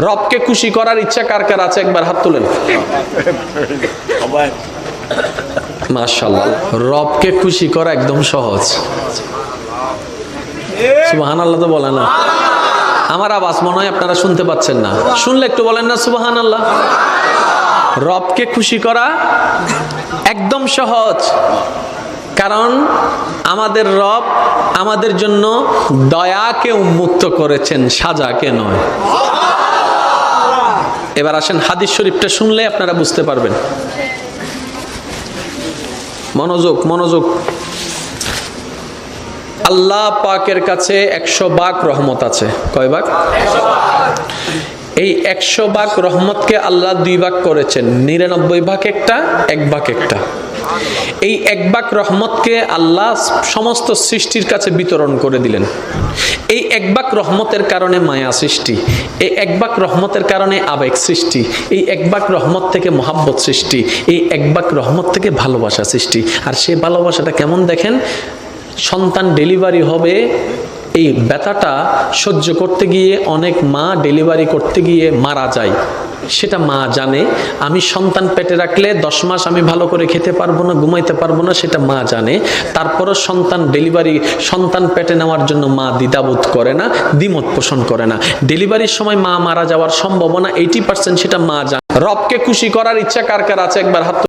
রবকে খুশি করার ইচ্ছা কার কার আছে একবার হাত তুলেন। মাশাআল্লাহ, রবকে খুশি করা একদম সহজ। সুবহানাল্লাহ তো বলে না। আমার আওয়াজ মনে হয় আপনারা শুনতে পাচ্ছেন না, শুনলে একটু বলেন না সুবহানাল্লাহ। রবকে খুশি করা একদম সহজ, কারণ আমাদের রব আমাদের জন্য দয়াকে উন্মুক্ত করেছেন, সাজাকে নয়। এবার আসেন হাদিস শরীফটা শুনলে আপনারা বুঝতে পারবেন। মনোযোগ মনোযোগ। আল্লাহ পাকের কাছে 100 ভাগ রহমত আছে। কয় ভাগ? এই 100 ভাগ রহমতকে আল্লাহ 2 ভাগ করেছেন, 99 ভাগ একটা, 1 ভাগ একটা। এই 1 ভাগ রহমতকে আল্লাহ সমস্ত সৃষ্টির কাছে বিতরণ করে দিলেন। এই 1 ভাগ রহমতের কারণে মায়া সৃষ্টি, এই 1 ভাগ রহমতের কারণে আবেগ সৃষ্টি, এই 1 ভাগ রহমত থেকে মহাব্বত সৃষ্টি, এই 1 ভাগ রহমত থেকে ভালোবাসা সৃষ্টি। আর সেই ভালোবাসাটা কেমন দেখেন, সন্তান ডেলিভারি হবে, এই ব্যথাটা সহ্য করতে গিয়ে অনেক মা ডেলিভারি করতে গিয়ে মারা যায়, সেটা মা জানে। আমি সন্তান পেটে রাখলে 10 মাস আমি ভালো করে খেতে পারবো না, ঘুমাইতে পারবো না, সেটা মা জানে। তারপরও সন্তান পেটে নেওয়ার জন্য মা দ্বিধাবোধ করে না, দ্বিমত পোষণ করে না। ডেলিভারির সময় মা মারা যাওয়ার সম্ভাবনা 80%, সেটা মা জানে। রবকে খুশি করার ইচ্ছা কার কার আছে একবার হাত